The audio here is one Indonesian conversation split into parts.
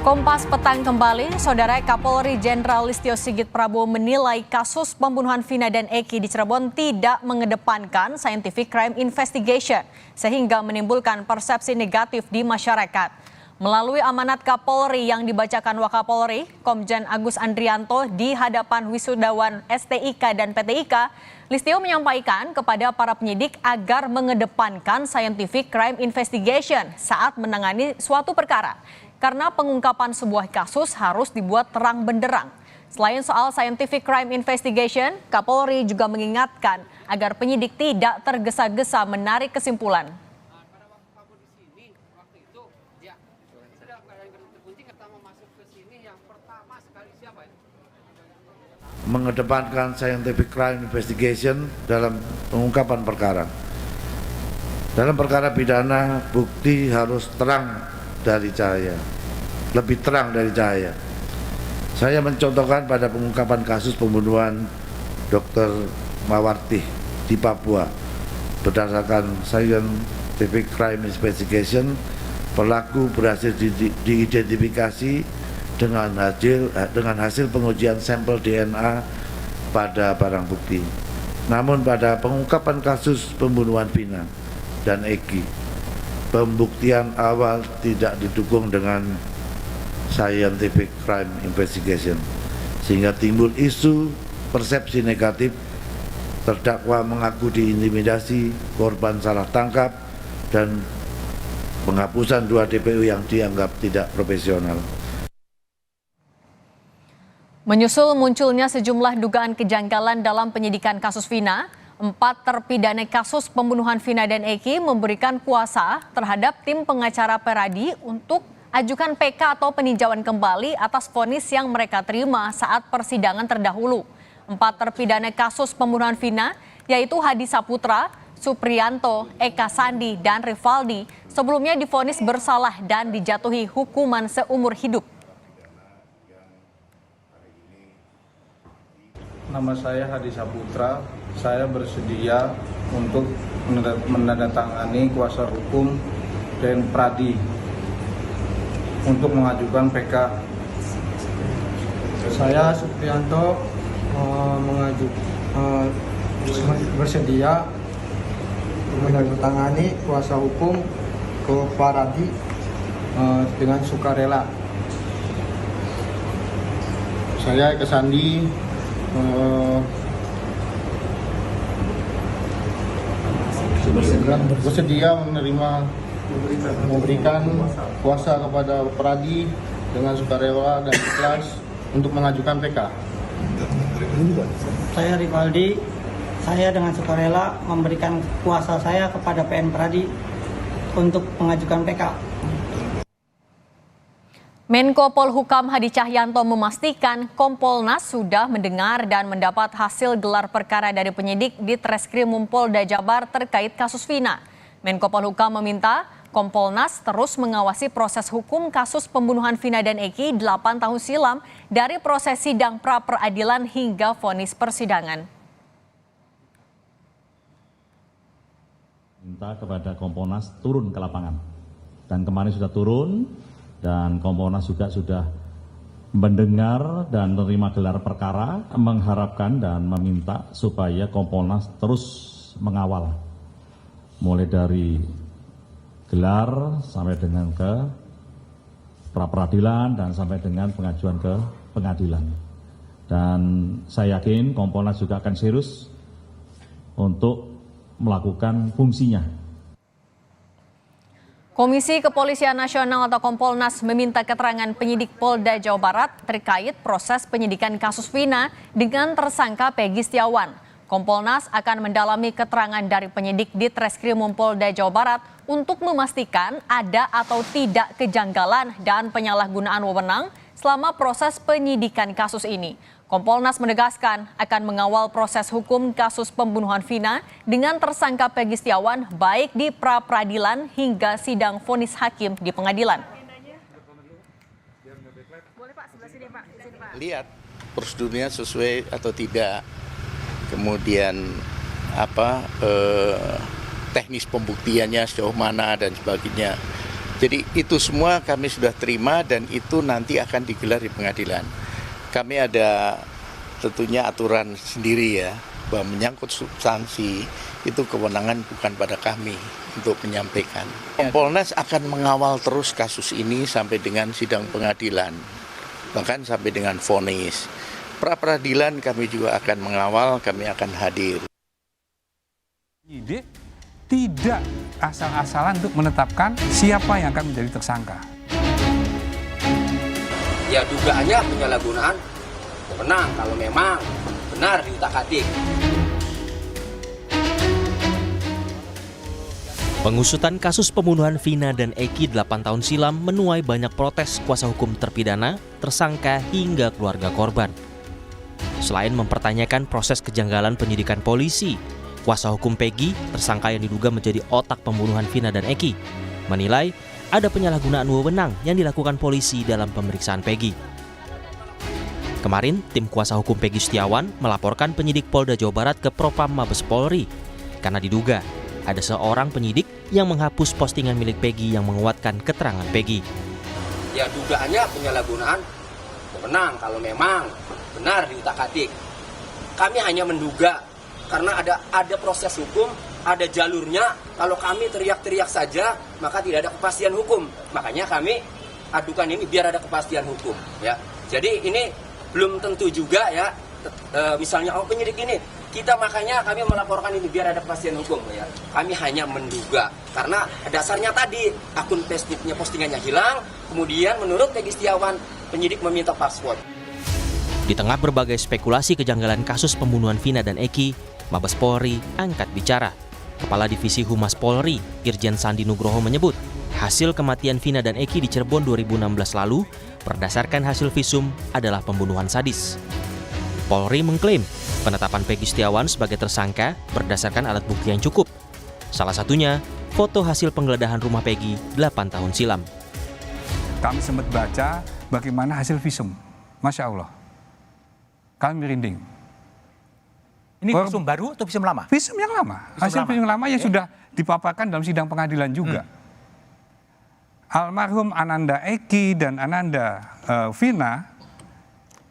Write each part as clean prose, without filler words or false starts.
Kompas Petang kembali, Saudara. Kapolri Jenderal Listio Sigit Prabowo menilai kasus pembunuhan Vina dan Eki di Cirebon tidak mengedepankan scientific crime investigation sehingga menimbulkan persepsi negatif di masyarakat. Melalui amanat Kapolri yang dibacakan Wakapolri, Komjen Agus Andrianto di hadapan wisudawan STIK dan PTIK, Listio menyampaikan kepada para penyidik agar mengedepankan scientific crime investigation saat menangani suatu perkara. Karena pengungkapan sebuah kasus harus dibuat terang benderang. Selain soal scientific crime investigation, Kapolri juga mengingatkan agar penyidik tidak tergesa-gesa menarik kesimpulan. Mengedepankan scientific crime investigation dalam pengungkapan perkara. Dalam perkara pidana, bukti harus terang dari cahaya, lebih terang dari cahaya. Saya mencontohkan pada pengungkapan kasus pembunuhan Dr. Mawarti di Papua. Berdasarkan scientific crime investigation, pelaku berhasil diidentifikasi dengan hasil pengujian sampel DNA pada barang bukti. Namun pada pengungkapan kasus pembunuhan Vina dan Eki, pembuktian awal tidak didukung dengan scientific crime investigation, sehingga timbul isu persepsi negatif, terdakwa mengaku diintimidasi, korban salah tangkap, dan penghapusan 2 DPO yang dianggap tidak profesional. Menyusul munculnya sejumlah dugaan kejanggalan dalam penyidikan kasus Vina, 4 terpidana kasus pembunuhan Vina dan Eki memberikan kuasa terhadap tim pengacara Peradi untuk ajukan PK atau peninjauan kembali atas vonis yang mereka terima saat persidangan terdahulu. 4 terpidana kasus pembunuhan Vina, yaitu Hadi Saputra, Supriyanto, Eka Sandi, dan Rivaldi, sebelumnya divonis bersalah dan dijatuhi hukuman seumur hidup. Nama saya Hadi Saputra. Saya bersedia untuk menandatangani kuasa hukum dan Pradi untuk mengajukan PK. Saya Supriyanto bersedia menandatangani kuasa hukum ke Pradi dengan sukarela. Saya Eka Sandi bersedia memberikan kuasa kepada Pradi dengan sukarela dan ikhlas untuk mengajukan PK. Saya Rivaldi, saya dengan sukarela memberikan kuasa saya kepada PN Pradi untuk mengajukan PK. Menko Polhukam Hadi Cahyanto memastikan Kompolnas sudah mendengar dan mendapat hasil gelar perkara dari penyidik di Treskrimum Polda Jabar terkait kasus Vina. Menko Polhukam meminta Kompolnas terus mengawasi proses hukum kasus pembunuhan Vina dan Eki 8 tahun silam dari proses sidang pra-peradilan hingga vonis persidangan. Minta kepada Kompolnas turun ke lapangan, dan kemarin sudah turun. Dan Kompolnas juga sudah mendengar dan menerima gelar perkara, mengharapkan dan meminta supaya Kompolnas terus mengawal, mulai dari gelar sampai dengan ke pra-peradilan dan sampai dengan pengajuan ke pengadilan. Dan saya yakin Kompolnas juga akan serius untuk melakukan fungsinya. Komisi Kepolisian Nasional atau Kompolnas meminta keterangan penyidik Polda Jawa Barat terkait proses penyidikan kasus Vina dengan tersangka Peggy Setiawan. Kompolnas akan mendalami keterangan dari penyidik di Treskrimum Polda Jawa Barat untuk memastikan ada atau tidak kejanggalan dan penyalahgunaan wewenang selama proses penyidikan kasus ini. Kompolnas menegaskan akan mengawal proses hukum kasus pembunuhan Vina dengan tersangka Peggy Setiawan baik di pra-peradilan hingga sidang vonis hakim di pengadilan. Lihat prosedurnya sesuai atau tidak, kemudian teknis pembuktiannya sejauh mana dan sebagainya. Jadi itu semua kami sudah terima dan itu nanti akan digelar di pengadilan. Kami ada tentunya aturan sendiri ya, bahwa menyangkut substansi itu kewenangan bukan pada kami untuk menyampaikan. Kompolnas akan mengawal terus kasus ini sampai dengan sidang pengadilan, bahkan sampai dengan vonis. Pra peradilan kami juga akan mengawal, kami akan hadir. Penyidik tidak asal-asalan untuk menetapkan siapa yang akan menjadi tersangka. Ya dugaannya penyalahgunaan wewenang kalau memang benar diutak-atik. Pengusutan kasus pembunuhan Vina dan Eki 8 tahun silam menuai banyak protes kuasa hukum terpidana, tersangka hingga keluarga korban. Selain mempertanyakan proses kejanggalan penyidikan polisi, kuasa hukum Peggy, tersangka yang diduga menjadi otak pembunuhan Vina dan Eki, menilai ada penyalahgunaan wewenang yang dilakukan polisi dalam pemeriksaan Peggy. Kemarin, tim kuasa hukum Peggy Setiawan melaporkan penyidik Polda Jawa Barat ke Propam Mabes Polri karena diduga ada seorang penyidik yang menghapus postingan milik Peggy yang menguatkan keterangan Peggy. Ya dugaannya penyalahgunaan wewenang kalau memang benar diutak-atik. Kami hanya menduga karena ada proses hukum, ada jalurnya. Kalau kami teriak-teriak saja, maka tidak ada kepastian hukum. Makanya kami adukan ini biar ada kepastian hukum. Ya, jadi ini belum tentu juga ya. Misalnya penyidik ini, makanya kami melaporkan ini biar ada kepastian hukum. Ya, kami hanya menduga karena dasarnya tadi akun Facebooknya postingannya hilang. Kemudian menurut Peggy Setiawan, penyidik meminta password. Di tengah berbagai spekulasi kejanggalan kasus pembunuhan Vina dan Eki, Mabes Polri angkat bicara. Kepala Divisi Humas Polri, Irjen Sandi Nugroho menyebut, hasil kematian Vina dan Eki di Cirebon 2016 lalu berdasarkan hasil visum adalah pembunuhan sadis. Polri mengklaim penetapan Peggy Setiawan sebagai tersangka berdasarkan alat bukti yang cukup. Salah satunya, foto hasil penggeledahan rumah Peggy 8 tahun silam. Kami sempat baca bagaimana hasil visum. Masya Allah. Kami merinding. Ini visum baru atau visum lama? Visum yang lama. Hasil visum lama yang sudah dipaparkan dalam sidang pengadilan juga. Almarhum Ananda Eki dan Ananda Vina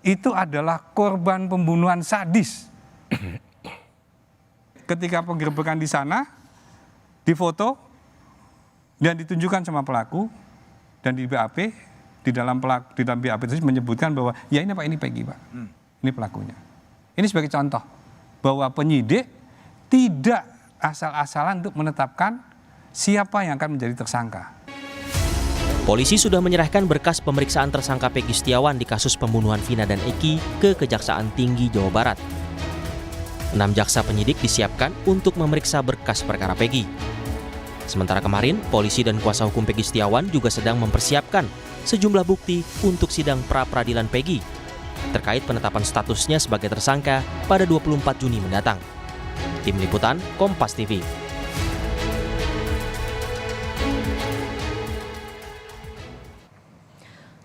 itu adalah korban pembunuhan sadis. Ketika penggerebekan di sana, difoto dan ditunjukkan sama pelaku dan di BAP, di dalam BAP itu menyebutkan bahwa ya ini Pak, ini Peggy Pak. Ini pelakunya. Ini sebagai contoh bahwa penyidik tidak asal-asalan untuk menetapkan siapa yang akan menjadi tersangka. Polisi sudah menyerahkan berkas pemeriksaan tersangka Peggy Setiawan di kasus pembunuhan Vina dan Eki ke Kejaksaan Tinggi Jawa Barat. 6 jaksa penyidik disiapkan untuk memeriksa berkas perkara Peggy. Sementara kemarin, polisi dan kuasa hukum Peggy Setiawan juga sedang mempersiapkan sejumlah bukti untuk sidang pra-peradilan Peggy terkait penetapan statusnya sebagai tersangka pada 24 Juni mendatang. Tim Liputan, Kompas TV.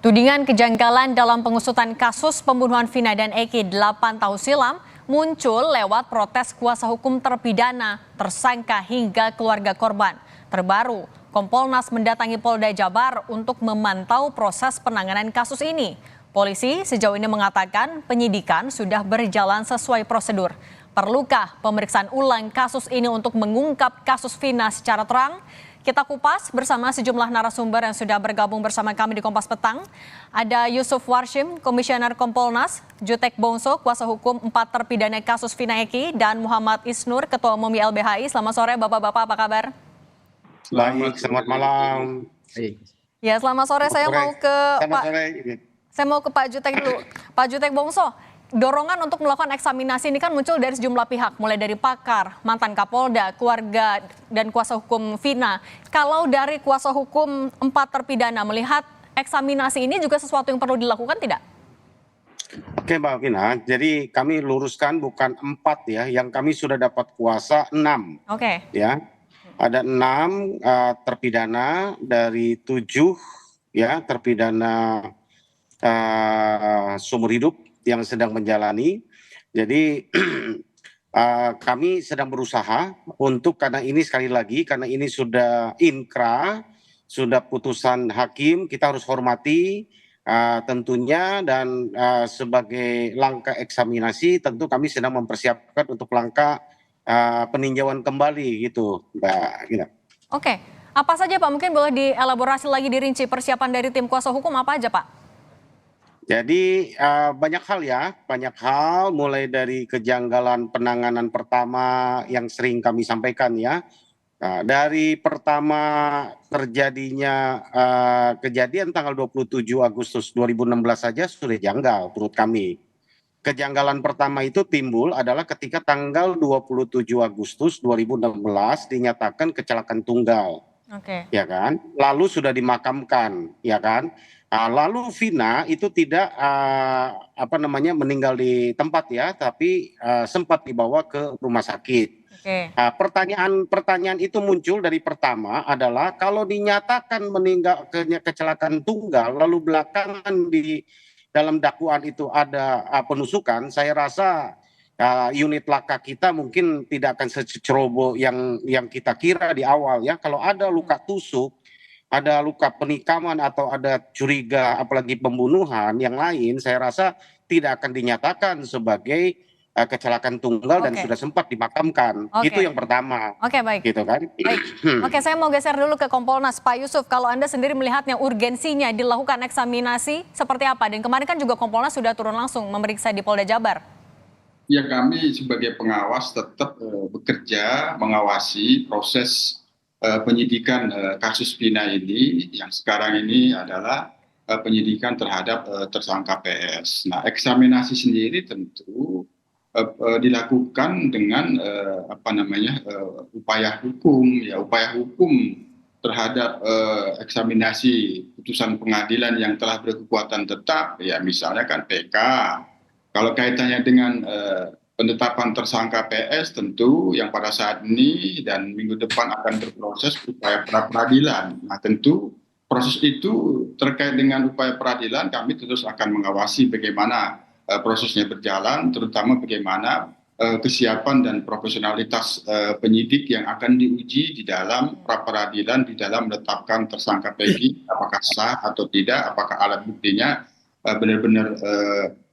Tudingan kejanggalan dalam pengusutan kasus pembunuhan Vina dan Eki 8 tahun silam muncul lewat protes kuasa hukum terpidana, tersangka hingga keluarga korban. Terbaru, Kompolnas mendatangi Polda Jabar untuk memantau proses penanganan kasus ini. Polisi sejauh ini mengatakan penyidikan sudah berjalan sesuai prosedur. Perlukah pemeriksaan ulang kasus ini untuk mengungkap kasus Vina secara terang? Kita kupas bersama sejumlah narasumber yang sudah bergabung bersama kami di Kompas Petang. Ada Yusuf Warshim, Komisioner Kompolnas, Jutek Bongso, kuasa hukum 4 terpidana kasus Vina Eki, dan Muhammad Isnur, Ketua Umum YLBHI. Selamat sore Bapak-Bapak, apa kabar? Selamat malam. Ya, selamat sore. Saya mau ke Pak Jutek dulu. Pak Jutek Bongso, dorongan untuk melakukan eksaminasi ini kan muncul dari sejumlah pihak, mulai dari pakar, mantan Kapolda, keluarga, dan kuasa hukum Vina. Kalau dari kuasa hukum 4 terpidana melihat eksaminasi ini juga sesuatu yang perlu dilakukan tidak? Oke Mbak Vina, jadi kami luruskan bukan 4 ya, yang kami sudah dapat kuasa 6. Oke. Ya, ada 6 terpidana dari 7 ya terpidana seumur hidup yang sedang menjalani. Jadi kami sedang berusaha untuk, karena ini sekali lagi, karena ini sudah inkrah, sudah putusan hakim, kita harus hormati tentunya, dan sebagai langkah eksaminasi tentu kami sedang mempersiapkan untuk langkah peninjauan kembali gitu, Mbak Gina. Oke, apa saja Pak? Mungkin boleh dielaborasi lagi, dirinci persiapan dari tim kuasa hukum apa aja Pak? Jadi banyak hal mulai dari kejanggalan penanganan pertama yang sering kami sampaikan ya. Dari pertama terjadinya kejadian tanggal 27 Agustus 2016 saja sudah janggal menurut kami. Kejanggalan pertama itu timbul adalah ketika tanggal 27 Agustus 2016 dinyatakan kecelakaan tunggal. Oke. Ya kan? Lalu sudah dimakamkan, ya kan? Lalu Vina itu tidak meninggal di tempat ya, tapi sempat dibawa ke rumah sakit. Oke. Pertanyaan itu muncul dari pertama adalah kalau dinyatakan meninggal kecelakaan tunggal, lalu belakangan di dalam dakwaan itu ada penusukan, saya rasa unit laka kita mungkin tidak akan seceroboh yang kita kira di awal ya. Kalau ada luka tusuk, ada luka penikaman atau ada curiga apalagi pembunuhan yang lain, saya rasa tidak akan dinyatakan sebagai kecelakaan tunggal dan sudah sempat dimakamkan. Itu yang pertama. Oke, baik. Gitu kan? Baik. Oke, saya mau geser dulu ke Kompolnas. Pak Yusuf, kalau Anda sendiri melihatnya urgensinya dilakukan eksaminasi seperti apa? Dan kemarin kan juga Kompolnas sudah turun langsung memeriksa di Polda Jabar. Ya, kami sebagai pengawas tetap bekerja mengawasi proses penyidikan kasus Vina ini, yang sekarang ini adalah penyidikan terhadap tersangka PS. Nah, eksaminasi sendiri tentu dilakukan dengan upaya hukum terhadap eksaminasi putusan pengadilan yang telah berkekuatan tetap, ya misalnya kan PK. Kalau kaitannya dengan penetapan tersangka PS tentu yang pada saat ini dan minggu depan akan berproses upaya pra peradilan. Nah, tentu proses itu terkait dengan upaya peradilan kami terus akan mengawasi bagaimana prosesnya berjalan, terutama bagaimana kesiapan dan profesionalitas penyidik yang akan diuji di dalam pra peradilan, di dalam menetapkan tersangka Peggy, apakah sah atau tidak, apakah alat buktinya benar-benar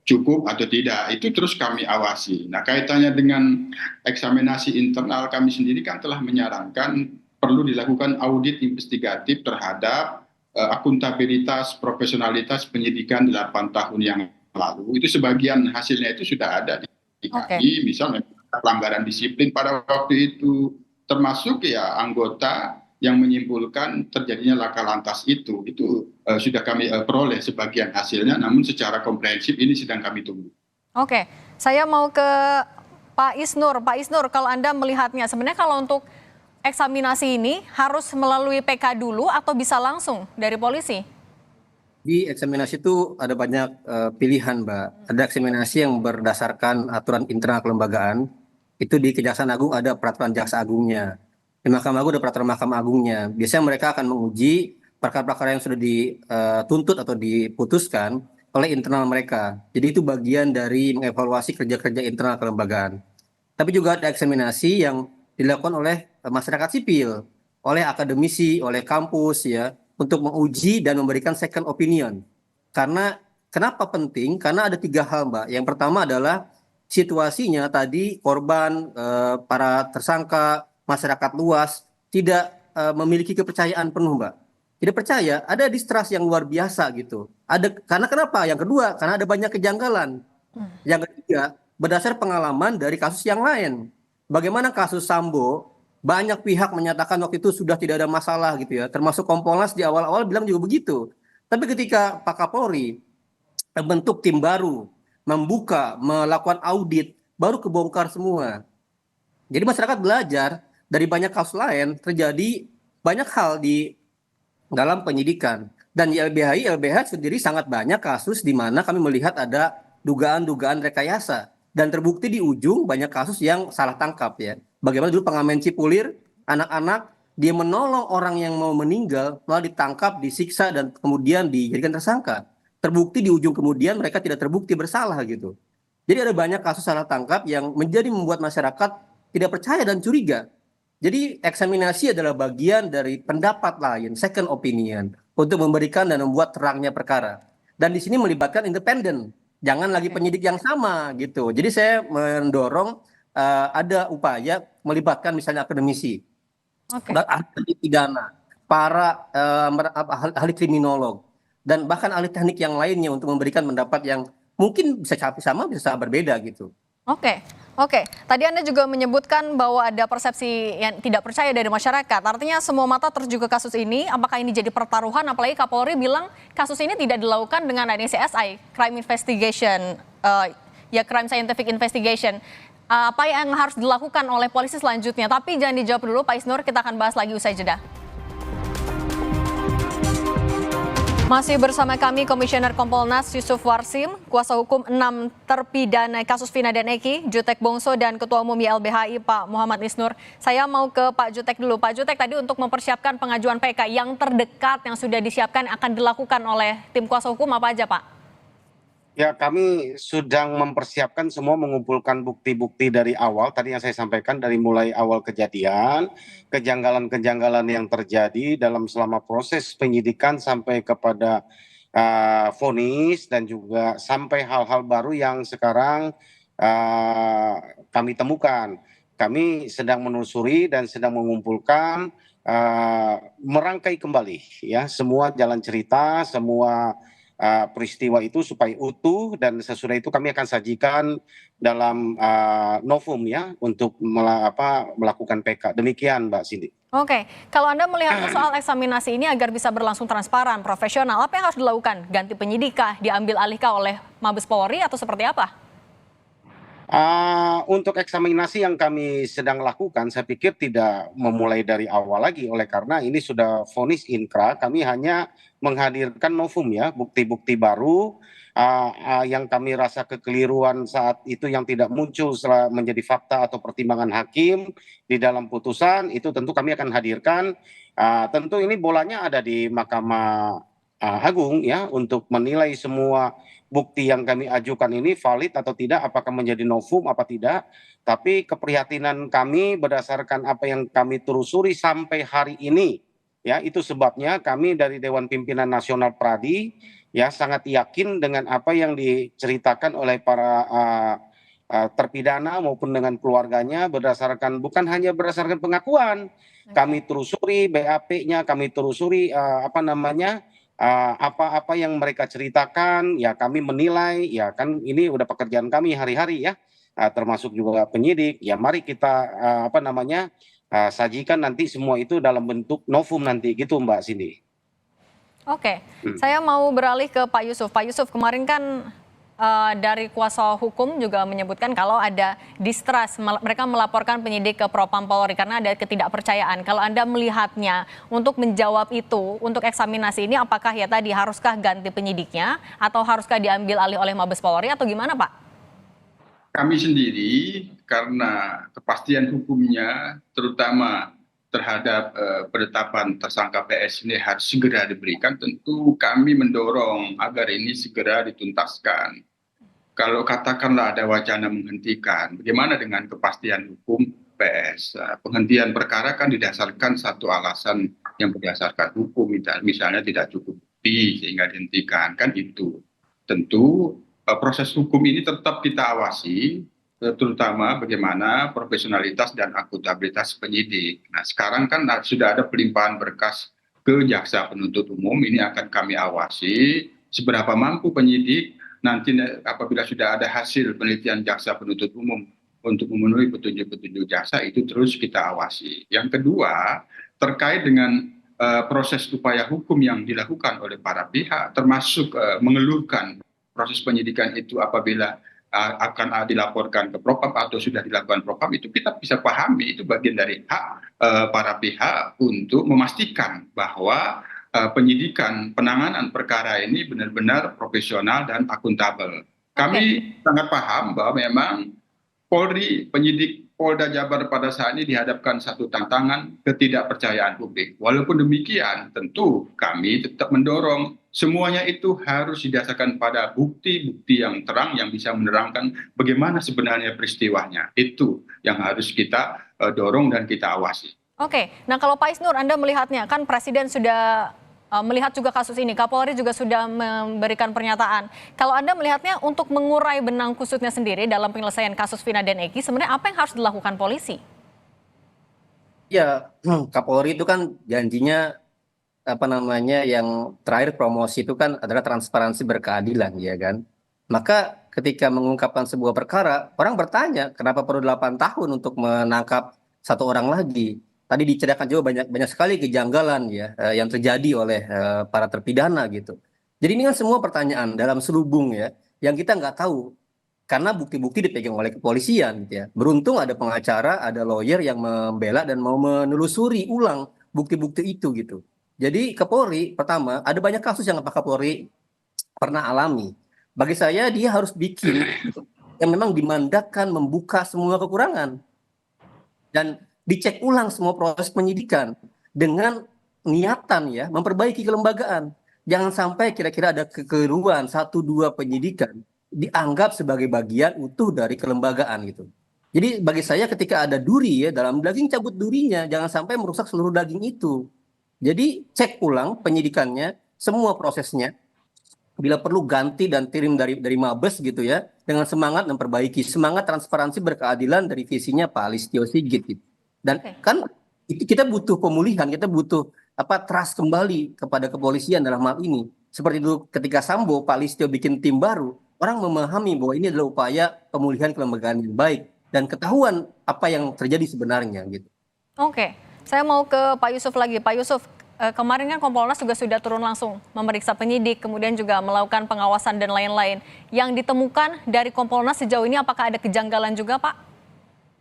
cukup atau tidak, itu terus kami awasi. Nah, kaitannya dengan eksaminasi internal, kami sendiri kan telah menyarankan perlu dilakukan audit investigatif terhadap akuntabilitas, profesionalitas penyidikan 8 tahun yang lalu. Itu sebagian hasilnya itu sudah ada di kami, misalnya pelanggaran disiplin pada waktu itu, termasuk ya anggota yang menyimpulkan terjadinya laka lantas itu sudah kami peroleh sebagian hasilnya, namun secara komprehensif ini sedang kami tunggu. Oke, saya mau ke Pak Isnur. Pak Isnur, kalau Anda melihatnya sebenarnya kalau untuk eksaminasi ini harus melalui PK dulu atau bisa langsung dari polisi? Di eksaminasi itu ada banyak pilihan, Mbak. Ada eksaminasi yang berdasarkan aturan internal kelembagaan. Itu di Kejaksaan Agung ada peraturan Jaksa Agungnya. Di Mahkamah Agung ada peraturan Mahkamah Agungnya. Biasanya mereka akan menguji perkara-perkara yang sudah dituntut atau diputuskan oleh internal mereka. Jadi itu bagian dari mengevaluasi kerja-kerja internal kelembagaan. Tapi juga ada eksaminasi yang dilakukan oleh masyarakat sipil, oleh akademisi, oleh kampus ya, untuk menguji dan memberikan second opinion. Karena kenapa penting? Karena ada 3 hal, Mbak. Yang pertama adalah situasinya tadi korban, para tersangka, masyarakat luas tidak memiliki kepercayaan penuh, Mbak. Tidak percaya, ada distrust yang luar biasa gitu. Karena kenapa? Yang kedua, karena ada banyak kejanggalan. Yang ketiga, berdasar pengalaman dari kasus yang lain. Bagaimana kasus Sambo, banyak pihak menyatakan waktu itu sudah tidak ada masalah gitu ya. Termasuk Kompolnas di awal-awal bilang juga begitu. Tapi ketika Pak Kapolri membentuk tim baru, membuka, melakukan audit, baru kebongkar semua. Jadi masyarakat belajar dari banyak kasus lain, terjadi banyak hal di dalam penyidikan. Dan di LBH sendiri sangat banyak kasus di mana kami melihat ada dugaan-dugaan rekayasa. Dan terbukti di ujung banyak kasus yang salah tangkap ya. Bagaimana dulu pengamen Cipulir, anak-anak, dia menolong orang yang mau meninggal, malah ditangkap, disiksa, dan kemudian dijadikan tersangka. Terbukti di ujung kemudian mereka tidak terbukti bersalah gitu. Jadi ada banyak kasus salah tangkap yang membuat masyarakat tidak percaya dan curiga. Jadi eksaminasi adalah bagian dari pendapat lain, second opinion, untuk memberikan dan membuat terangnya perkara. Dan di sini melibatkan independen, jangan lagi penyidik yang sama gitu. Jadi saya mendorong ada upaya melibatkan misalnya akademisi, ahli pidana, para ahli kriminolog, dan bahkan ahli teknik yang lainnya untuk memberikan pendapat yang mungkin bisa sama, bisa berbeda gitu. Oke. Tadi Anda juga menyebutkan bahwa ada persepsi yang tidak percaya dari masyarakat. Artinya semua mata tertuju ke kasus ini. Apakah ini jadi pertaruhan? Apalagi Kapolri bilang kasus ini tidak dilakukan dengan adanya CSI, Crime Investigation, Crime Scientific Investigation. Apa yang harus dilakukan oleh polisi selanjutnya? Tapi jangan dijawab dulu, Pak Isnur. Kita akan bahas lagi usai jeda. Masih bersama kami Komisioner Kompolnas Yusuf Warsim, kuasa hukum 6 terpidana kasus Vina dan Eki, Jutek Bongso, dan Ketua Umum YLBHI Pak Muhammad Isnur. Saya mau ke Pak Jutek dulu. Pak Jutek, tadi untuk mempersiapkan pengajuan PK yang terdekat yang sudah disiapkan akan dilakukan oleh tim kuasa hukum apa aja Pak? Ya, kami sedang mempersiapkan semua, mengumpulkan bukti-bukti dari awal, tadi yang saya sampaikan dari mulai awal kejadian, kejanggalan-kejanggalan yang terjadi dalam selama proses penyidikan sampai kepada vonis, dan juga sampai hal-hal baru yang sekarang kami temukan. Kami sedang menelusuri dan sedang mengumpulkan, merangkai kembali ya semua jalan cerita, semua peristiwa itu supaya utuh, dan sesudah itu kami akan sajikan dalam novum ya untuk melakukan PK. Demikian Mbak Cindy. Oke, kalau Anda melihat soal eksaminasi ini agar bisa berlangsung transparan, profesional, apa yang harus dilakukan? Ganti penyidik kah? Diambil alihkah oleh Mabes Polri atau seperti apa? Untuk eksaminasi yang kami sedang lakukan, saya pikir tidak memulai dari awal lagi, oleh karena ini sudah vonis inkra. Kami hanya menghadirkan novum ya, bukti-bukti baru yang kami rasa kekeliruan saat itu yang tidak muncul setelah menjadi fakta atau pertimbangan hakim di dalam putusan, itu tentu kami akan hadirkan. Tentu ini bolanya ada di Mahkamah Agung ya, untuk menilai semua bukti yang kami ajukan ini valid atau tidak, apakah menjadi novum apa tidak. Tapi keprihatinan kami berdasarkan apa yang kami telusuri sampai hari ini ya, itu sebabnya kami dari Dewan Pimpinan Nasional Pradi ya sangat yakin dengan apa yang diceritakan oleh para terpidana maupun dengan keluarganya, berdasarkan bukan hanya berdasarkan pengakuan. Kami telusuri BAP-nya, kami telusuri apa-apa yang mereka ceritakan, ya kami menilai, ya kan ini udah pekerjaan kami hari-hari ya, termasuk juga penyidik, ya mari kita sajikan nanti semua itu dalam bentuk novum nanti gitu Mbak Cindy. Oke, saya mau beralih ke Pak Yusuf. Pak Yusuf, kemarin kan dari kuasa hukum juga menyebutkan kalau ada distrust, mereka melaporkan penyidik ke Propam Polri karena ada ketidakpercayaan. Kalau Anda melihatnya untuk menjawab itu, untuk eksaminasi ini, apakah ya tadi haruskah ganti penyidiknya atau haruskah diambil alih oleh Mabes Polri atau gimana Pak? Kami sendiri karena kepastian hukumnya terutama terhadap penetapan tersangka PS ini harus segera diberikan, tentu kami mendorong agar ini segera dituntaskan. Kalau katakanlah ada wacana menghentikan, bagaimana dengan kepastian hukum PS? Penghentian perkara kan didasarkan satu alasan yang berdasarkan hukum, misalnya tidak cukup bukti sehingga dihentikan, kan itu. Tentu proses hukum ini tetap kita awasi, terutama bagaimana profesionalitas dan akuntabilitas penyidik. Nah sekarang kan sudah ada pelimpahan berkas ke jaksa penuntut umum, ini akan kami awasi seberapa mampu penyidik nanti apabila sudah ada hasil penelitian jaksa penuntut umum untuk memenuhi petunjuk-petunjuk jaksa, itu terus kita awasi. Yang kedua, terkait dengan proses upaya hukum yang dilakukan oleh para pihak, termasuk mengeluhkan proses penyidikan itu apabila akan dilaporkan ke Propam atau sudah dilakukan Propam, itu kita bisa pahami, itu bagian dari hak para pihak untuk memastikan bahwa penyidikan penanganan perkara ini benar-benar profesional dan akuntabel. Kami sangat paham bahwa memang Polri, penyidik Polda Jabar pada saat ini dihadapkan satu tantangan ketidakpercayaan publik. Walaupun demikian, tentu kami tetap mendorong semuanya itu harus didasarkan pada bukti-bukti yang terang yang bisa menerangkan bagaimana sebenarnya peristiwanya. Itu yang harus kita dorong dan kita awasi. Oke, nah kalau Pak Isnur, Anda melihatnya, kan Presiden sudah melihat juga kasus ini, Kapolri juga sudah memberikan pernyataan. Kalau Anda melihatnya untuk mengurai benang kusutnya sendiri dalam penyelesaian kasus Vina dan Eki, sebenarnya apa yang harus dilakukan polisi? Ya, Kapolri itu kan janjinya yang terakhir promosi itu kan adalah transparansi berkeadilan, ya kan. Maka ketika mengungkapkan sebuah perkara, orang bertanya kenapa perlu 8 tahun untuk menangkap satu orang lagi. Tadi diceritakan juga banyak sekali kejanggalan ya yang terjadi oleh para terpidana gitu. Jadi ini kan semua pertanyaan dalam selubung ya yang kita nggak tahu karena bukti-bukti dipegang oleh kepolisian gitu ya. Beruntung ada pengacara, ada lawyer yang membela dan mau menelusuri ulang bukti-bukti itu gitu. Jadi Kapolri pertama ada banyak kasus yang Pak Kapolri pernah alami. Bagi saya dia harus bikin yang memang dimandatkan membuka semua kekurangan dan dicek ulang semua proses penyidikan dengan niatan ya memperbaiki kelembagaan. Jangan sampai kira-kira ada kekeliruan 1-2 penyidikan dianggap sebagai bagian utuh dari kelembagaan gitu. Jadi bagi saya ketika ada duri ya dalam daging cabut durinya, jangan sampai merusak seluruh daging itu. Jadi cek ulang penyidikannya, semua prosesnya. Bila perlu ganti dan kirim dari Mabes gitu ya, dengan semangat memperbaiki, semangat transparansi berkeadilan dari visinya Pak Listio Sigit gitu. Dan kan kita butuh pemulihan, kita butuh trust kembali kepada kepolisian dalam hal ini. Seperti itu ketika Sambo, Pak Listio bikin tim baru, orang memahami bahwa ini adalah upaya pemulihan kelembagaan yang baik dan ketahuan apa yang terjadi sebenarnya gitu. Oke, saya mau ke Pak Yusuf lagi. Pak Yusuf, kemarin kan Kompolnas juga sudah turun langsung memeriksa penyidik, kemudian juga melakukan pengawasan dan lain-lain. Yang ditemukan dari Kompolnas sejauh ini apakah ada kejanggalan juga, Pak?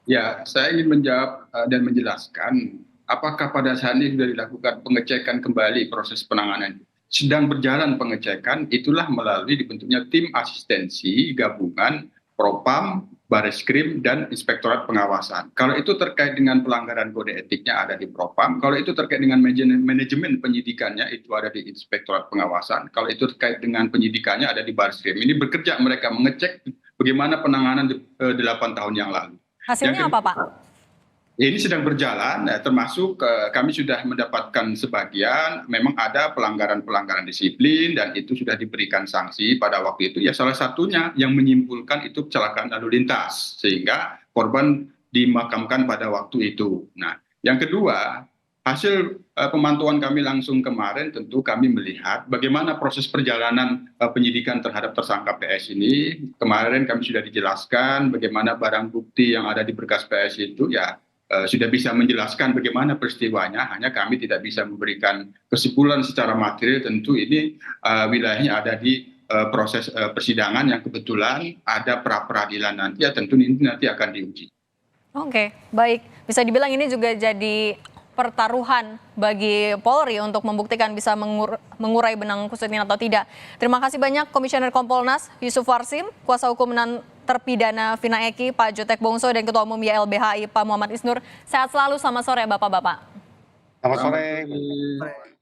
Ya, saya ingin menjawab dan menjelaskan apakah pada saat ini sudah dilakukan pengecekan kembali proses penanganan. Sedang berjalan pengecekan, itulah melalui dibentuknya tim asistensi gabungan Propam, Bareskrim, dan Inspektorat Pengawasan. Kalau itu terkait dengan pelanggaran kode etiknya ada di Propam, kalau itu terkait dengan manajemen penyidikannya itu ada di Inspektorat Pengawasan, kalau itu terkait dengan penyidikannya ada di Bareskrim. Ini bekerja mereka mengecek bagaimana penanganan 8 tahun yang lalu. Hasilnya apa, Pak? Ini sedang berjalan, termasuk kami sudah mendapatkan sebagian, memang ada pelanggaran-pelanggaran disiplin dan itu sudah diberikan sanksi pada waktu itu. Ya salah satunya yang menyimpulkan itu kecelakaan lalu lintas, sehingga korban dimakamkan pada waktu itu. Nah, yang kedua, hasil pemantauan kami langsung kemarin tentu kami melihat bagaimana proses perjalanan penyidikan terhadap tersangka PS ini. Kemarin kami sudah dijelaskan bagaimana barang bukti yang ada di berkas PS itu ya sudah bisa menjelaskan bagaimana peristiwanya, hanya kami tidak bisa memberikan kesimpulan secara material. Tentu ini wilayahnya ada di proses persidangan yang kebetulan ada pra-peradilan nanti, ya tentu ini nanti akan diuji. Oke, baik. Bisa dibilang ini juga jadi pertaruhan bagi Polri untuk membuktikan bisa mengurai benang kusut ini atau tidak. Terima kasih banyak Komisioner Kompolnas Yusuf Warsim, kuasa hukum terpidana Vina Eki, Pak Jotek Bongso, dan Ketua Umum YLBHI Pak Muhammad Isnur. Sehat selalu, selamat sore Bapak-Bapak. Selamat sore.